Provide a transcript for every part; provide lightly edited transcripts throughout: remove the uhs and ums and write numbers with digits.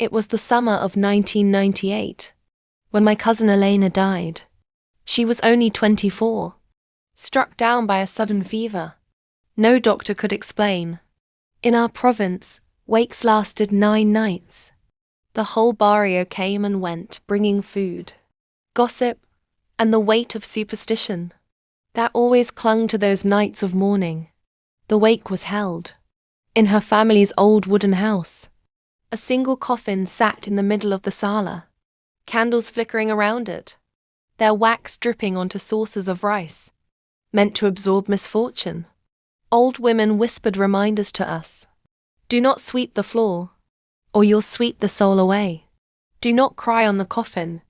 It was the summer of 1998, when my cousin Elena died. She was only 24, struck down by a sudden fever. No doctor could explain. In our province, wakes lasted 9 nights. The whole barrio came and went, bringing food, gossip, and the weight of superstition that always clung to those nights of mourning. The wake was held in her family's old wooden house. A single coffin sat in the middle of the sala, candles flickering around it, their wax dripping onto saucers of rice, meant to absorb misfortune. Old women whispered reminders to us. Do not sweep the floor, or you'll sweep the soul away. Do not cry on the coffin,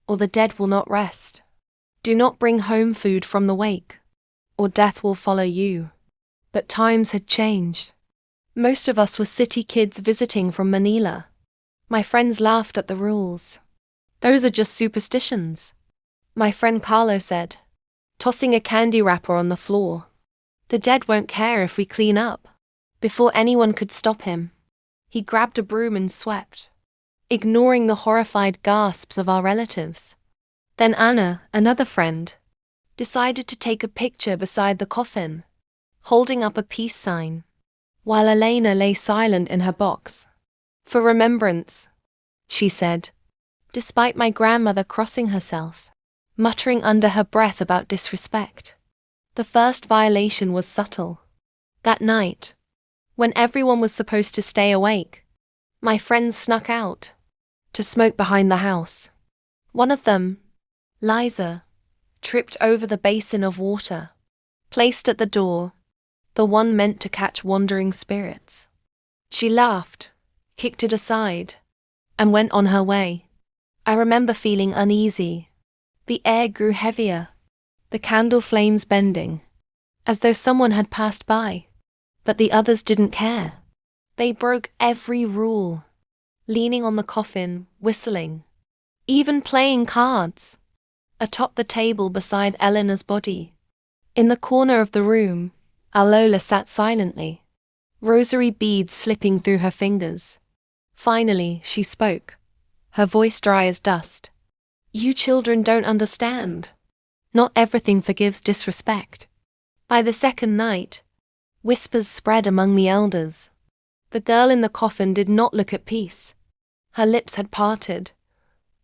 or the dead will not rest. Do not bring home food from the wake, or death will follow you. But times had changed. Most of us were city kids visiting from Manila. My friends laughed at the rules. Those are just superstitions, my friend Carlo said, tossing a candy wrapper on the floor. The dead won't care if we clean up. Before anyone could stop him, he grabbed a broom and swept, ignoring the horrified gasps of our relatives. Then Anna, another friend, decided to take a picture beside the coffin, holding up a peace sign, while Elena lay silent in her box. For remembrance, she said, despite my grandmother crossing herself, muttering under her breath about disrespect. The first violation was subtle. That night, when everyone was supposed to stay awake, my friends snuck out to smoke behind the house. One of them, Liza, tripped over the basin of water, placed at the door, the one meant to catch wandering spirits. She laughed, kicked it aside, and went on her way. I remember feeling uneasy. The air grew heavier, the candle flames bending, as though someone had passed by. But the others didn't care. They broke every rule, leaning on the coffin, whistling, even playing cards. Atop the table beside Eleanor's body, in the corner of the room, Alola sat silently, rosary beads slipping through her fingers. Finally, she spoke, her voice dry as dust. You children don't understand. Not everything forgives disrespect. By the second night, whispers spread among the elders. The girl in the coffin did not look at peace. Her lips had parted,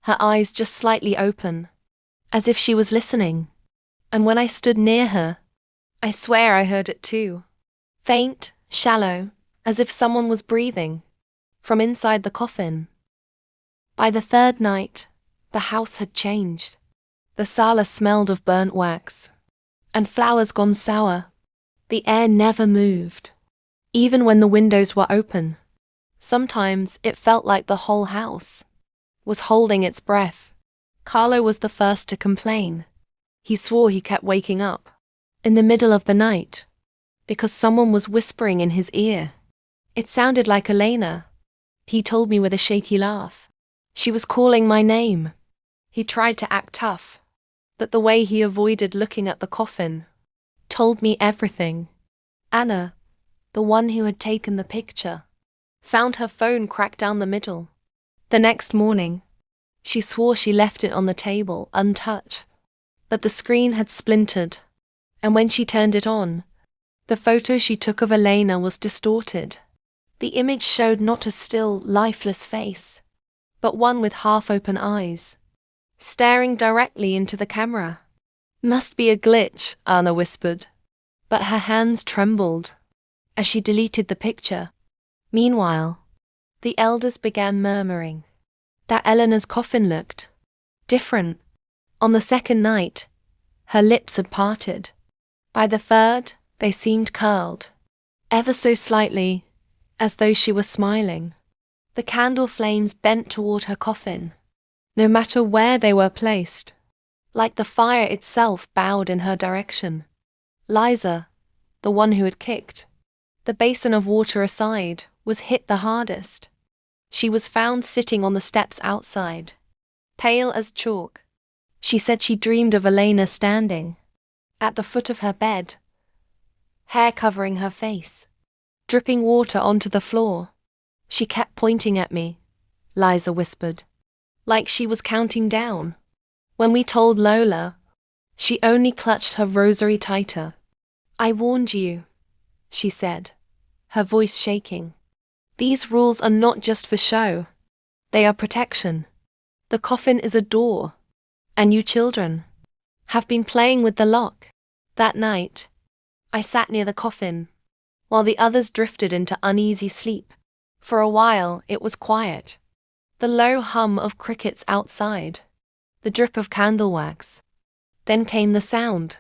her eyes just slightly open, as if she was listening. And when I stood near her, I swear I heard it too. Faint, shallow, as if someone was breathing from inside the coffin. By the third night, the house had changed. The sala smelled of burnt wax, and flowers gone sour. The air never moved, even when the windows were open. Sometimes it felt like the whole house was holding its breath. Carlo was the first to complain. He swore he kept waking up in the middle of the night because someone was whispering in his ear. It sounded like Elena, he told me with a shaky laugh. She was calling my name. He tried to act tough, but the way he avoided looking at the coffin told me everything. Anna, the one who had taken the picture, found her phone cracked down the middle. The next morning, she swore she left it on the table, untouched, but the screen had splintered, and when she turned it on, the photo she took of Elena was distorted. The image showed not a still, lifeless face, but one with half-open eyes, staring directly into the camera. Must be a glitch, Anna whispered, but her hands trembled as she deleted the picture. Meanwhile, the elders began murmuring that Eleanor's coffin looked different. On the second night, her lips had parted. By the third, they seemed curled, ever so slightly, as though she were smiling. The candle flames bent toward her coffin, no matter where they were placed, like the fire itself bowed in her direction. Liza, the one who had kicked the basin of water aside, was hit the hardest. She was found sitting on the steps outside, pale as chalk. She said she dreamed of Elena standing at the foot of her bed, hair covering her face, dripping water onto the floor. She kept pointing at me, Liza whispered, like she was counting down. When we told Lola, she only clutched her rosary tighter. I warned you, she said, her voice shaking. These rules are not just for show. They are protection. The coffin is a door. And you children have been playing with the lock. That night, I sat near the coffin, while the others drifted into uneasy sleep. For a while, it was quiet. The low hum of crickets outside, the drip of candle wax. Then came the sound.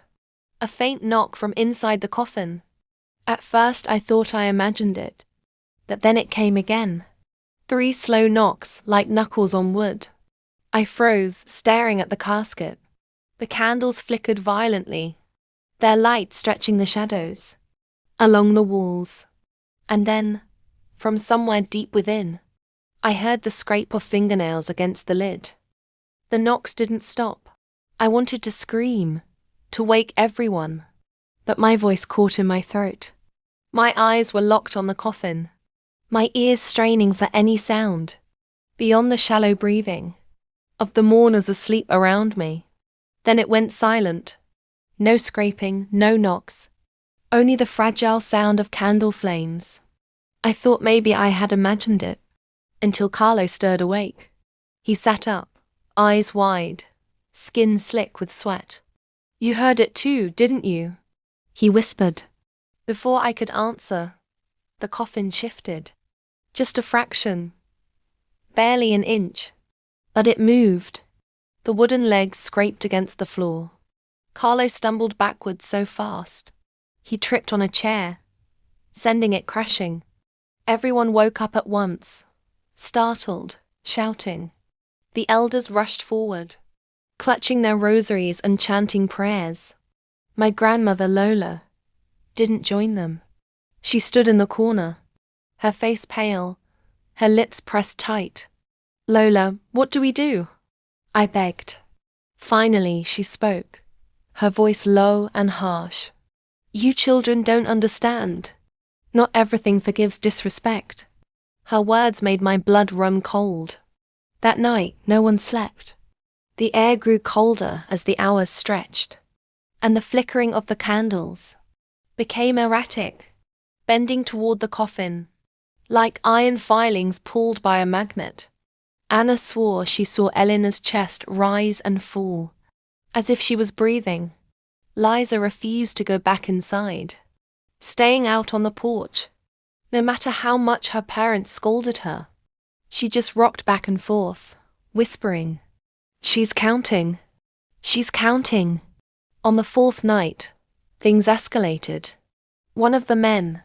A faint knock from inside the coffin. At first I thought I imagined it, but then it came again. 3 slow knocks like knuckles on wood. I froze, staring at the casket. The candles flickered violently, their light stretching the shadows along the walls. And then, from somewhere deep within, I heard the scrape of fingernails against the lid. The knocks didn't stop. I wanted to scream, to wake everyone, but my voice caught in my throat. My eyes were locked on the coffin, my ears straining for any sound, beyond the shallow breathing of the mourners asleep around me. Then it went silent. No scraping, no knocks, only the fragile sound of candle flames. I thought maybe I had imagined it, until Carlo stirred awake. He sat up, eyes wide, skin slick with sweat. You heard it too, didn't you? He whispered. Before I could answer, the coffin shifted. Just a fraction. Barely an inch. But it moved. The wooden legs scraped against the floor. Carlo stumbled backwards so fast. He tripped on a chair, sending it crashing. Everyone woke up at once, startled, shouting. The elders rushed forward, clutching their rosaries and chanting prayers. My grandmother, Lola, didn't join them. She stood in the corner, her face pale, her lips pressed tight. Lola, what do we do? I begged. Finally, she spoke, her voice low and harsh. You children don't understand. Not everything forgives disrespect. Her words made my blood run cold. That night, no one slept. The air grew colder as the hours stretched, and the flickering of the candles became erratic, bending toward the coffin, like iron filings pulled by a magnet. Anna swore she saw Eleanor's chest rise and fall, as if she was breathing. Liza refused to go back inside, staying out on the porch. No matter how much her parents scolded her, she just rocked back and forth, whispering, She's counting. She's counting. On the 4th night, things escalated. One of the men,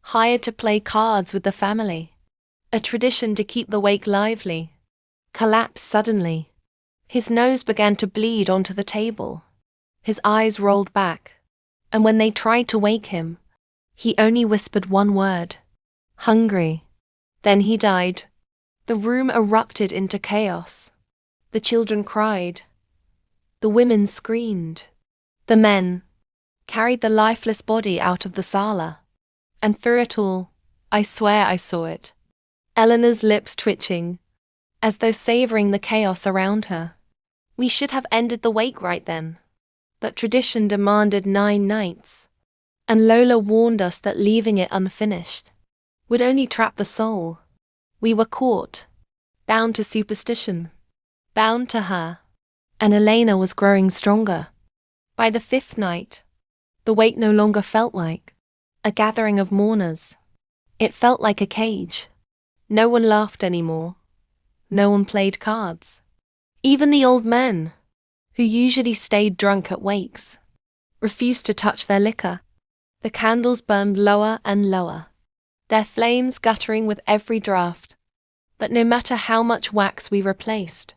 hired to play cards with the family, a tradition to keep the wake lively, collapsed suddenly. His nose began to bleed onto the table. His eyes rolled back, and when they tried to wake him, he only whispered one word, hungry. Then he died. The room erupted into chaos. The children cried. The women screamed. The men carried the lifeless body out of the sala. And through it all, I swear I saw it. Eleanor's lips twitching, as though savoring the chaos around her. We should have ended the wake right then. But tradition demanded 9 nights, and Lola warned us that leaving it unfinished would only trap the soul. We were caught, bound to superstition, bound to her, and Elena was growing stronger. By the 5th night, the wake no longer felt like a gathering of mourners. It felt like a cage. No one laughed anymore. No one played cards. Even the old men, who usually stayed drunk at wakes, refused to touch their liquor. The candles burned lower and lower, their flames guttering with every draught. But no matter how much wax we replaced,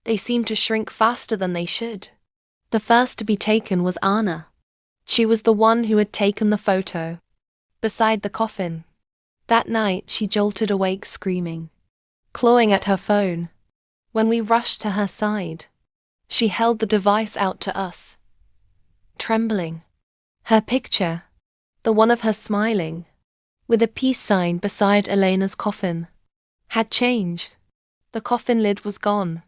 they seemed to shrink faster than they should. The first to be taken was Anna. She was the one who had taken the photo, beside the coffin. That night she jolted awake screaming, clawing at her phone. When we rushed to her side, she held the device out to us, trembling. Her picture, the one of her smiling, with a peace sign beside Elena's coffin, had changed. The coffin lid was gone,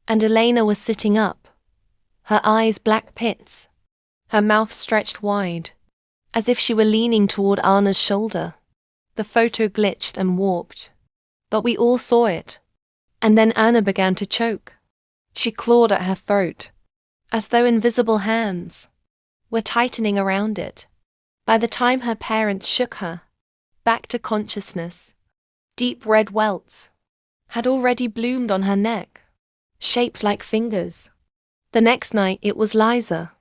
and Elena was sitting up, her eyes black pits, her mouth stretched wide, as if she were leaning toward Anna's shoulder. The photo glitched and warped, but we all saw it. And then Anna began to choke. She clawed at her throat, as though invisible hands were tightening around it. By the time her parents shook her back to consciousness, deep red welts had already bloomed on her neck, shaped like fingers. The next night it was Liza.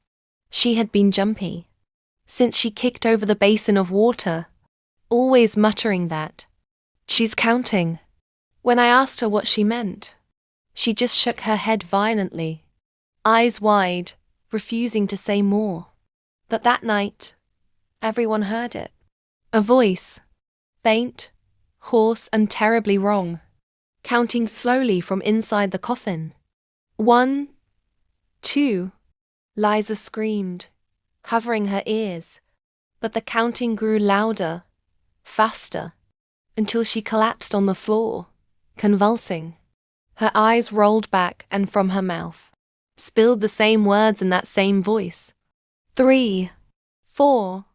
She had been jumpy since she kicked over the basin of water, always muttering that she's counting. When I asked her what she meant, she just shook her head violently, eyes wide, refusing to say more. But that night, everyone heard it. A voice, faint, hoarse and terribly wrong, counting slowly from inside the coffin. 1, 2, Liza screamed, covering her ears, but the counting grew louder, faster, until she collapsed on the floor, convulsing. Her eyes rolled back and from her mouth spilled the same words in that same voice. 3, 4,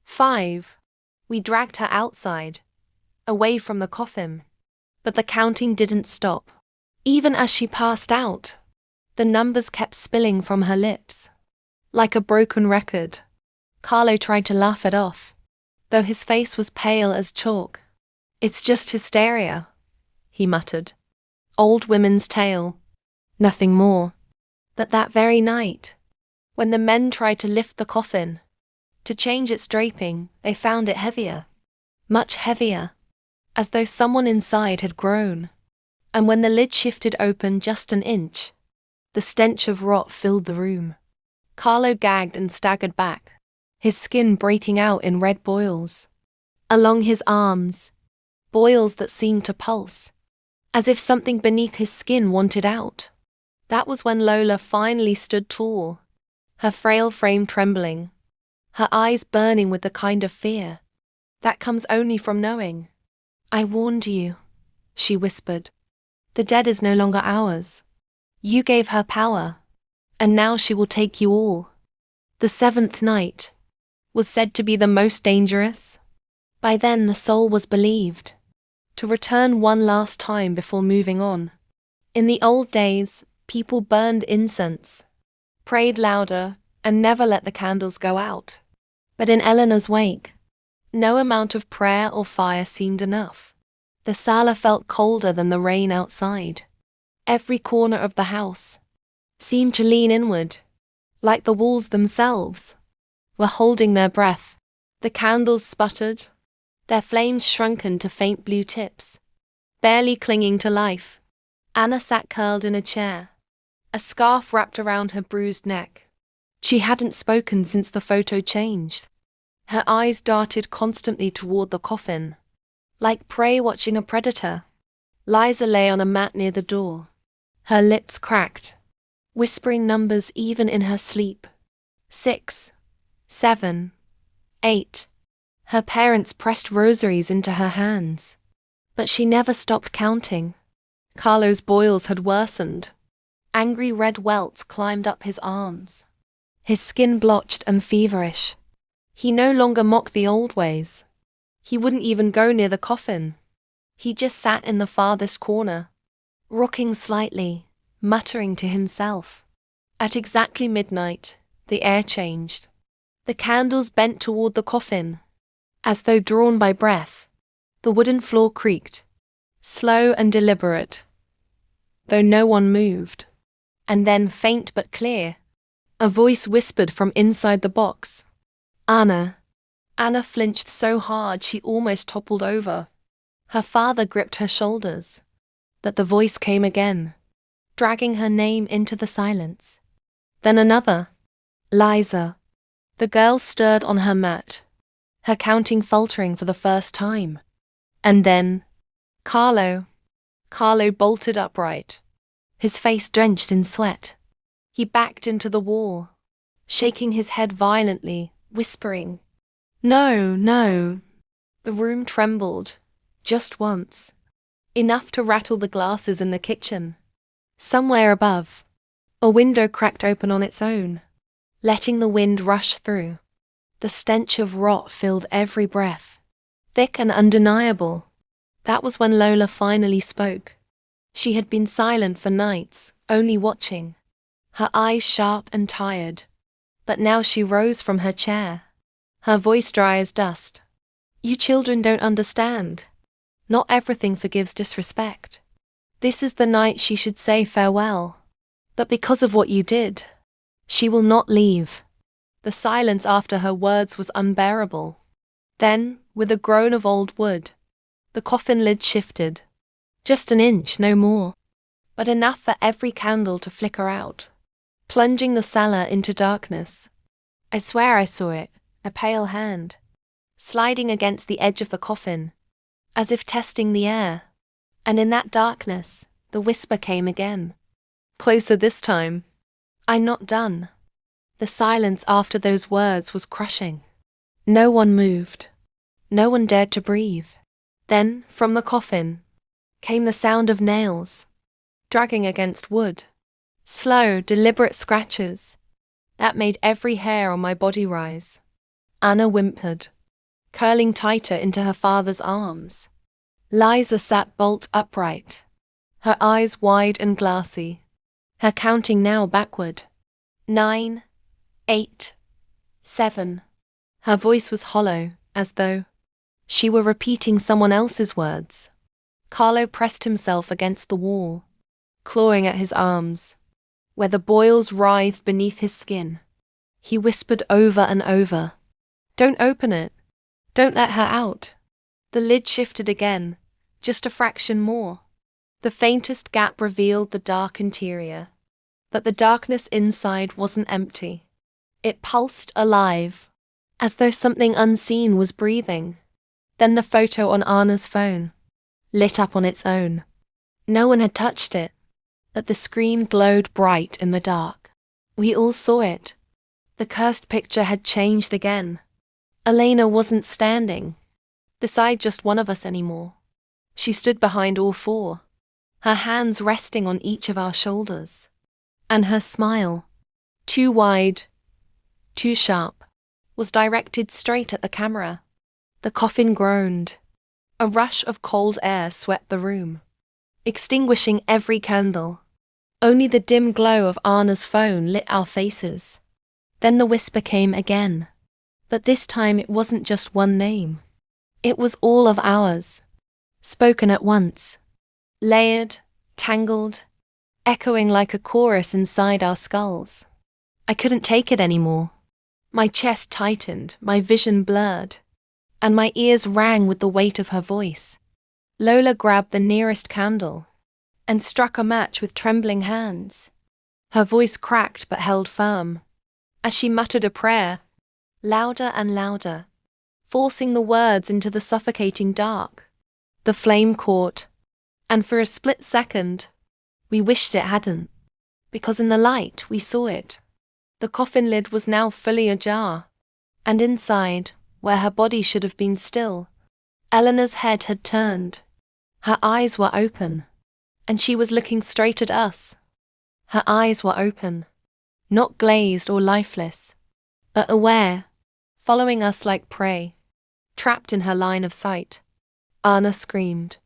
5. We dragged her outside, away from the coffin. But the counting didn't stop. Even as she passed out, the numbers kept spilling from her lips. Like a broken record. Carlo tried to laugh it off, though his face was pale as chalk. "It's just hysteria," he muttered. "Old women's tale. Nothing more." But that very night, when the men tried to lift the coffin, to change its draping, they found it heavier. Much heavier, as though someone inside had grown. And when the lid shifted open just an inch, the stench of rot filled the room. Carlo gagged and staggered back, his skin breaking out in red boils. Along his arms, boils that seemed to pulse, as if something beneath his skin wanted out. That was when Lola finally stood tall, her frail frame trembling, her eyes burning with the kind of fear that comes only from knowing. "I warned you," she whispered. "The dead is no longer ours. You gave her power, and now she will take you all." The seventh night was said to be the most dangerous. By then the soul was believed to return one last time before moving on. In the old days, people burned incense, prayed louder, and never let the candles go out. But in Eleanor's wake, no amount of prayer or fire seemed enough. The sala felt colder than the rain outside. Every corner of the house seemed to lean inward, like the walls themselves were holding their breath. The candles sputtered, their flames shrunken to faint blue tips, barely clinging to life. Anna sat curled in a chair, a scarf wrapped around her bruised neck. She hadn't spoken since the photo changed. Her eyes darted constantly toward the coffin, like prey watching a predator. Liza lay on a mat near the door, her lips cracked, whispering numbers even in her sleep. 6, 7, 8. Her parents pressed rosaries into her hands, but she never stopped counting. Carlo's boils had worsened. Angry red welts climbed up his arms, his skin blotched and feverish. He no longer mocked the old ways. He wouldn't even go near the coffin. He just sat in the farthest corner, rocking slightly, muttering to himself. At exactly midnight, the air changed. The candles bent toward the coffin, as though drawn by breath. The wooden floor creaked, slow and deliberate, though no one moved. And then, faint but clear, a voice whispered from inside the box. "Anna." Anna flinched so hard she almost toppled over. Her father gripped her shoulders, but the voice came again, dragging her name into the silence. Then another. "Liza." The girl stirred on her mat, her counting faltering for the first time. And then, "Carlo." Carlo bolted upright, his face drenched in sweat. He backed into the wall, shaking his head violently, whispering, "No, no." The room trembled, just once. enough to rattle the glasses in the kitchen. Somewhere above, a window cracked open on its own, letting the wind rush through. The stench of rot filled every breath, thick and undeniable. That was when Lola finally spoke. She had been silent for nights, only watching, her eyes sharp and tired. But now she rose from her chair, her voice dry as dust. You children don't understand. Not everything forgives disrespect. This is the night she should say farewell. But because of what you did, she will not leave. The silence after her words was unbearable. Then, with a groan of old wood, the coffin lid shifted. Just an inch, no more, but enough for every candle to flicker out, plunging the cellar into darkness. I swear I saw it, a pale hand, sliding against the edge of the coffin, as if testing the air. And in that darkness, the whisper came again. Closer this time. I'm not done. The silence after those words was crushing. No one moved. No one dared to breathe. Then, from the coffin, came the sound of nails, dragging against wood. Slow, deliberate scratches that made every hair on my body rise. Anna whimpered, curling tighter into her father's arms. Liza sat bolt upright, her eyes wide and glassy, her counting now backward. 9, 8, 7. Her voice was hollow, as though she were repeating someone else's words. Carlo pressed himself against the wall, clawing at his arms, where the boils writhed beneath his skin. He whispered over and over, "Don't open it. Don't let her out." The lid shifted again, just a fraction more. The faintest gap revealed the dark interior. But the darkness inside wasn't empty. It pulsed alive, as though something unseen was breathing. Then the photo on Anna's phone lit up on its own. No one had touched it, but the screen glowed bright in the dark. We all saw it. The cursed picture had changed again. Elena wasn't standing beside just one of us anymore. She stood behind all four, her hands resting on each of our shoulders. And her smile, too wide, too sharp, was directed straight at the camera. The coffin groaned. A rush of cold air swept the room, extinguishing every candle. Only the dim glow of Anna's phone lit our faces. Then the whisper came again. But this time it wasn't just one name. It was all of ours, spoken at once, layered, tangled, echoing like a chorus inside our skulls. I couldn't take it anymore. My chest tightened, my vision blurred, and my ears rang with the weight of her voice. Lola grabbed the nearest candle and struck a match with trembling hands. Her voice cracked but held firm, as she muttered a prayer, louder and louder, forcing the words into the suffocating dark. The flame caught, and for a split second, we wished it hadn't, because in the light we saw it. The coffin lid was now fully ajar, and inside, where her body should have been still, Eleanor's head had turned. Her eyes were open, and she was looking straight at us. Her eyes were open, not glazed or lifeless, but aware, following us like prey, trapped in her line of sight. Anna screamed,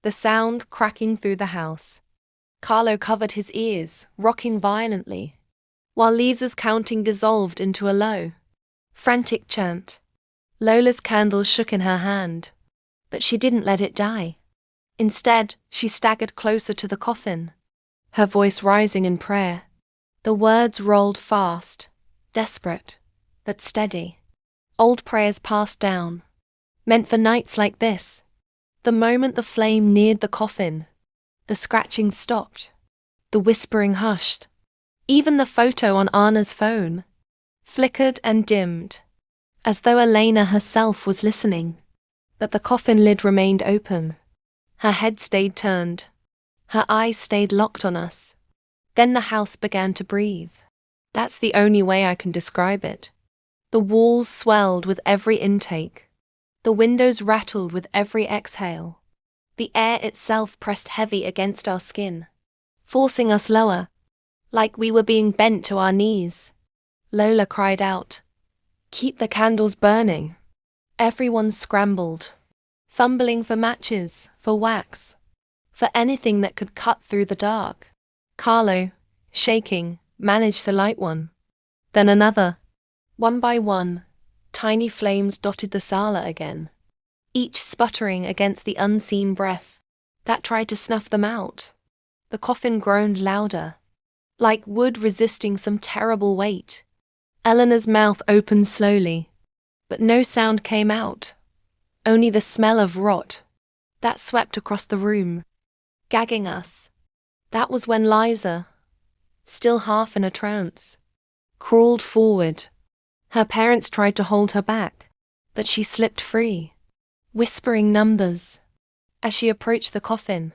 the sound cracking through the house. Carlo covered his ears, rocking violently, while Lisa's counting dissolved into a low, frantic chant. Lola's candle shook in her hand, but she didn't let it die. Instead, she staggered closer to the coffin, her voice rising in prayer. The words rolled fast, desperate, but steady. Old prayers passed down, meant for nights like this. The moment the flame neared the coffin, the scratching stopped, the whispering hushed. Even the photo on Anna's phone flickered and dimmed, as though Elena herself was listening. But the coffin lid remained open. Her head stayed turned. Her eyes stayed locked on us. Then the house began to breathe. That's the only way I can describe it. The walls swelled with every intake. The windows rattled with every exhale. The air itself pressed heavy against our skin, forcing us lower, like we were being bent to our knees. Lola cried out, "Keep the candles burning." Everyone scrambled, fumbling for matches, for wax, for anything that could cut through the dark. Carlo, shaking, managed to light one. Then another. One by one, tiny flames dotted the sala again, each sputtering against the unseen breath that tried to snuff them out. The coffin groaned louder, like wood resisting some terrible weight. Eleanor's mouth opened slowly, but no sound came out, only the smell of rot that swept across the room, gagging us. That was when Liza, still half in a trance, crawled forward. Her parents tried to hold her back, but she slipped free, whispering numbers as she approached the coffin.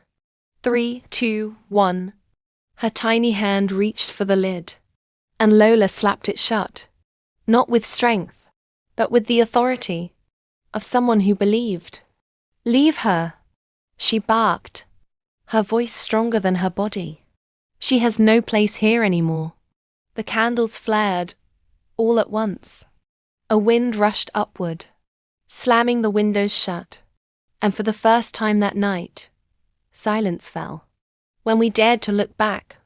3, 2, 1. Her tiny hand reached for the lid, and Lola slapped it shut, not with strength, but with the authority of someone who believed. "Leave her," she barked, her voice stronger than her body. "She has no place here anymore." The candles flared, all at once. A wind rushed upward, slamming the windows shut, and for the first time that night, silence fell. When we dared to look back,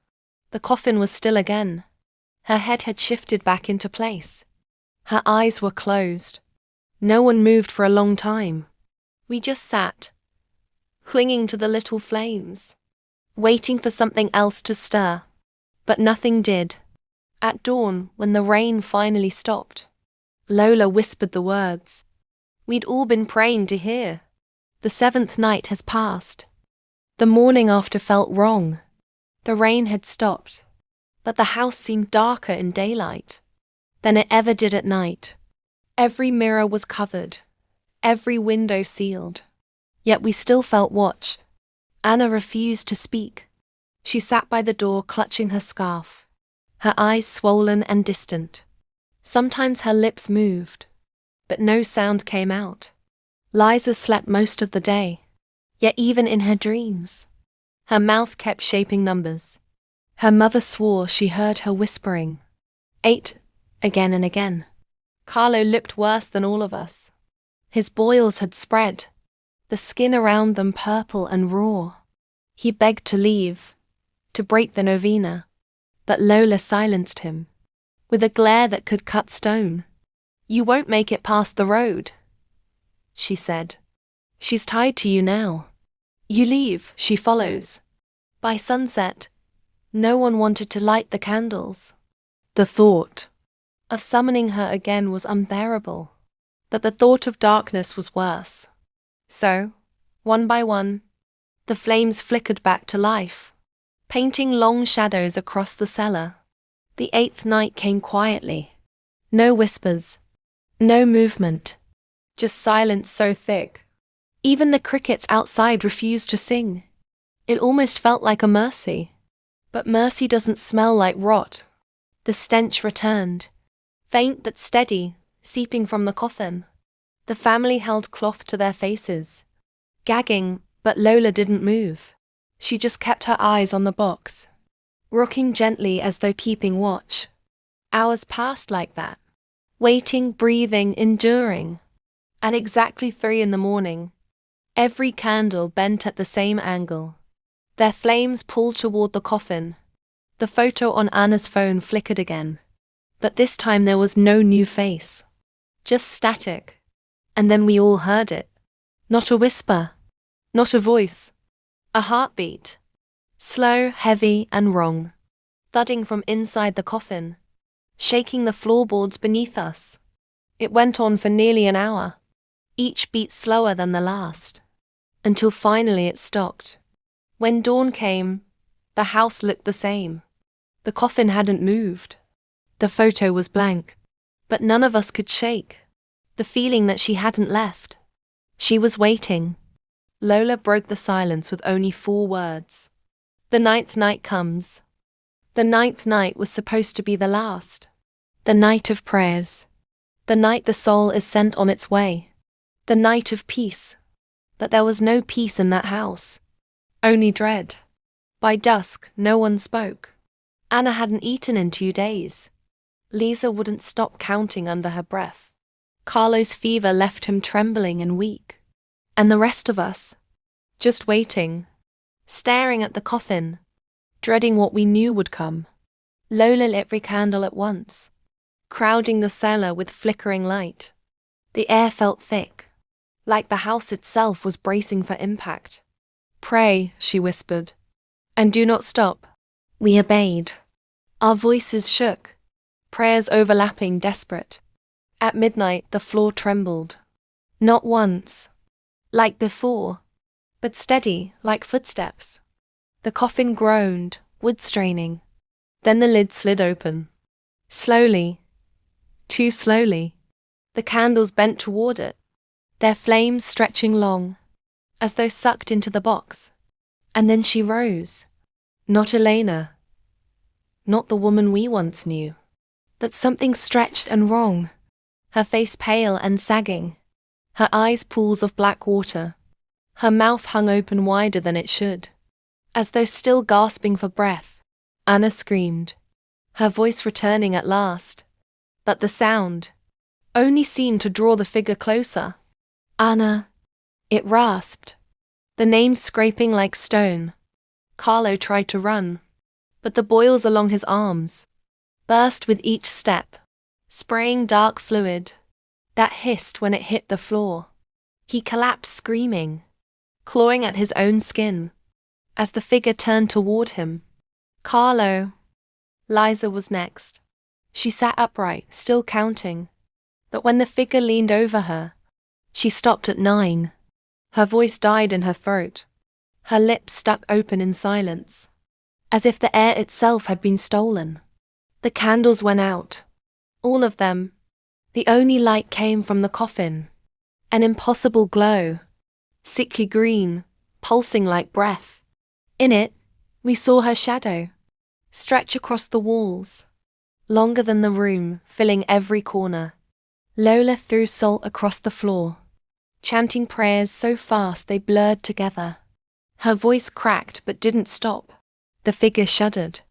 the coffin was still again. Her head had shifted back into place. Her eyes were closed. No one moved for a long time. We just sat, clinging to the little flames, waiting for something else to stir. But nothing did. At dawn, when the rain finally stopped, Lola whispered the words we'd all been praying to hear. The 7th night has passed. The morning after felt wrong. The rain had stopped, but the house seemed darker in daylight than it ever did at night. Every mirror was covered, every window sealed. Yet we still felt watched. Anna refused to speak. She sat by the door clutching her scarf, her eyes swollen and distant. Sometimes her lips moved, but no sound came out. Liza slept most of the day, yet even in her dreams, her mouth kept shaping numbers. Her mother swore she heard her whispering 8 again and again. Carlo looked worse than all of us. His boils had spread, the skin around them purple and raw. He begged to leave, to break the novena, but Lola silenced him with a glare that could cut stone. "You won't make it past the road," she said. "She's tied to you now. You leave, she follows." By sunset, no one wanted to light the candles. The thought of summoning her again was unbearable, but the thought of darkness was worse. So, one by one, the flames flickered back to life, painting long shadows across the cellar. The 8th night came quietly. No whispers, no movement, just silence so thick. Even the crickets outside refused to sing. It almost felt like a mercy. But mercy doesn't smell like rot. The stench returned, faint but steady, seeping from the coffin. The family held cloth to their faces, gagging, but Lola didn't move. She just kept her eyes on the box, rocking gently as though keeping watch. Hours passed like that, waiting, breathing, enduring. At exactly 3 in the morning, every candle bent at the same angle. Their flames pulled toward the coffin. The photo on Anna's phone flickered again, but this time there was no new face, just static. And then we all heard it. Not a whisper, not a voice, a heartbeat. Slow, heavy, and wrong, thudding from inside the coffin, shaking the floorboards beneath us. It went on for nearly an hour, each beat slower than the last, until finally it stopped. When dawn came, the house looked the same. The coffin hadn't moved. The photo was blank, but none of us could shake the feeling that she hadn't left. She was waiting. Lola broke the silence with only 4 words. The 9th night comes. The 9th night was supposed to be the last. The night of prayers. The night the soul is sent on its way. The night of peace. But there was no peace in that house. Only dread. By dusk, no one spoke. Anna hadn't eaten in 2 days. Lisa wouldn't stop counting under her breath. Carlo's fever left him trembling and weak. And the rest of us, just waiting, staring at the coffin, dreading what we knew would come. Lola lit every candle at once, crowding the cellar with flickering light. The air felt thick, like the house itself was bracing for impact. "Pray," she whispered, "and do not stop." We obeyed. Our voices shook, prayers overlapping, desperate. At midnight, the floor trembled. Not once, like before, but steady, like footsteps. The coffin groaned, wood straining. Then the lid slid open. Slowly, too slowly, the candles bent toward it, their flames stretching long, as though sucked into the box. And then she rose. Not Elena. Not the woman we once knew. But something stretched and wrong, her face pale and sagging, her eyes pools of black water, her mouth hung open wider than it should. As though still gasping for breath, Anna screamed, her voice returning at last. But the sound only seemed to draw the figure closer. "Anna," it rasped, the name scraping like stone. Carlo tried to run, but the boils along his arms burst with each step, spraying dark fluid that hissed when it hit the floor. He collapsed screaming, clawing at his own skin, as the figure turned toward him. Carlo. Liza was next. She sat upright, still counting, but when the figure leaned over her, she stopped at 9. Her voice died in her throat, her lips stuck open in silence, as if the air itself had been stolen. The candles went out, all of them. The only light came from the coffin, an impossible glow, sickly green, pulsing like breath. In it, we saw her shadow, stretch across the walls, longer than the room, filling every corner. Lola threw salt across the floor, chanting prayers so fast they blurred together. Her voice cracked but didn't stop. The figure shuddered,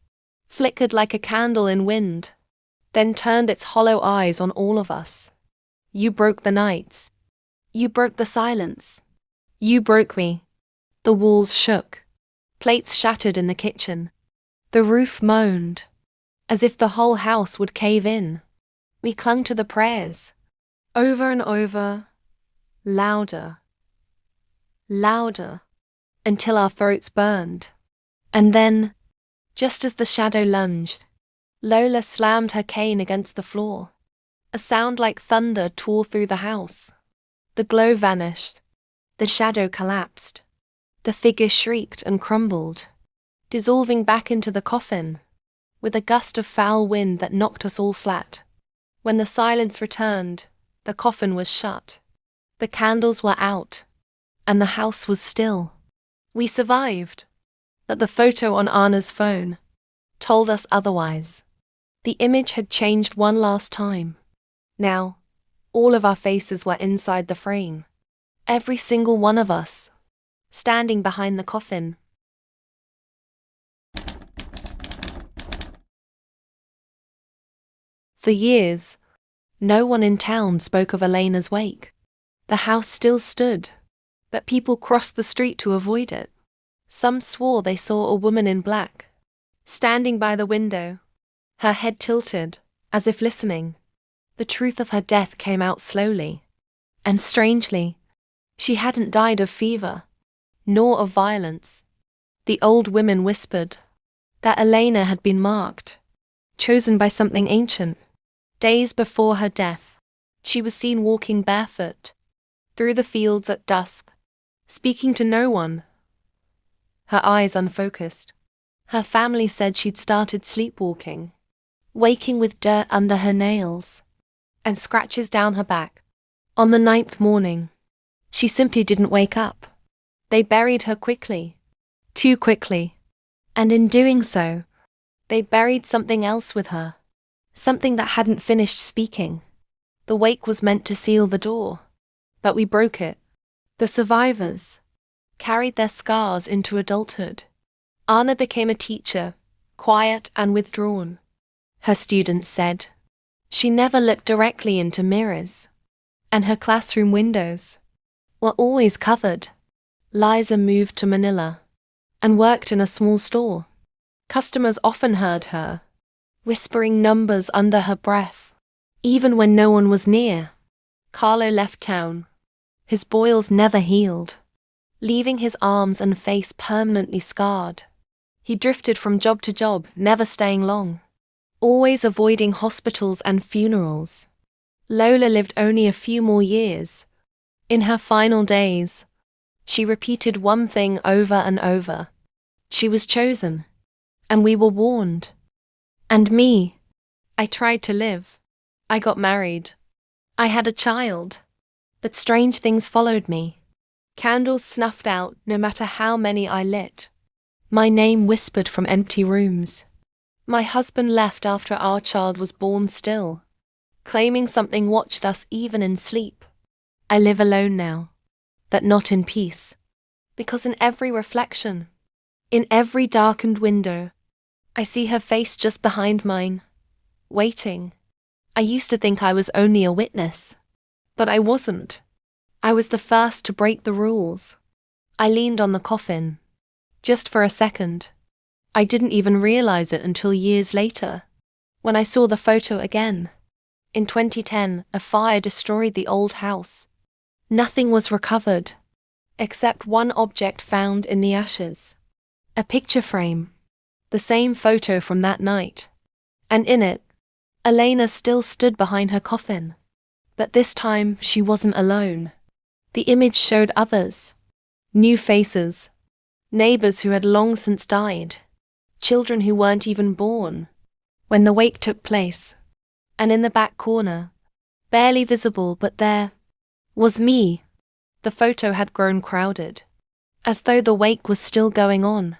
flickered like a candle in wind, then turned its hollow eyes on all of us. "You broke the nights. You broke the silence. You broke me." The walls shook. Plates shattered in the kitchen. The roof moaned, as if the whole house would cave in. We clung to the prayers, over and over, louder, louder, until our throats burned. And then, just as the shadow lunged, Lola slammed her cane against the floor. A sound like thunder tore through the house. The glow vanished. The shadow collapsed. The figure shrieked and crumbled, dissolving back into the coffin, with a gust of foul wind that knocked us all flat. When the silence returned, the coffin was shut. The candles were out, and the house was still. We survived, but the photo on Anna's phone told us otherwise. The image had changed one last time. Now, all of our faces were inside the frame. Every single one of us, standing behind the coffin. For years, no one in town spoke of Elena's wake. The house still stood, but people crossed the street to avoid it. Some swore they saw a woman in black, standing by the window, her head tilted, as if listening. The truth of her death came out slowly, and strangely, she hadn't died of fever, nor of violence. The old women whispered that Elena had been marked, chosen by something ancient. Days before her death, she was seen walking barefoot through the fields at dusk, speaking to no one, her eyes unfocused. Her family said she'd started sleepwalking, waking with dirt under her nails and scratches down her back. On the 9th morning, she simply didn't wake up. They buried her quickly, too quickly, and in doing so, they buried something else with her, something that hadn't finished speaking. The wake was meant to seal the door, but we broke it. The survivors carried their scars into adulthood. Anna became a teacher, quiet and withdrawn. Her students said she never looked directly into mirrors, and her classroom windows were always covered. Liza moved to Manila and worked in a small store. Customers often heard her whispering numbers under her breath, even when no one was near. Carlo left town. His boils never healed, leaving his arms and face permanently scarred. He drifted from job to job, never staying long, always avoiding hospitals and funerals. Lola lived only a few more years. In her final days, she repeated one thing over and over. She was chosen, and we were warned. And me, I tried to live. I got married. I had a child. But strange things followed me. Candles snuffed out no matter how many I lit. My name whispered from empty rooms. My husband left after our child was born still, claiming something watched us even in sleep. I live alone now, but not in peace. Because in every reflection, in every darkened window, I see her face just behind mine, waiting. I used to think I was only a witness, but I wasn't. I was the first to break the rules. I leaned on the coffin, just for a second. I didn't even realize it until years later, when I saw the photo again. In 2010, a fire destroyed the old house. Nothing was recovered, except one object found in the ashes. A picture frame. The same photo from that night. And in it, Elena still stood behind her coffin. But this time, she wasn't alone. The image showed others. New faces. Neighbors who had long since died. Children who weren't even born when the wake took place. And in the back corner, barely visible but there, was me. The photo had grown crowded, as though the wake was still going on.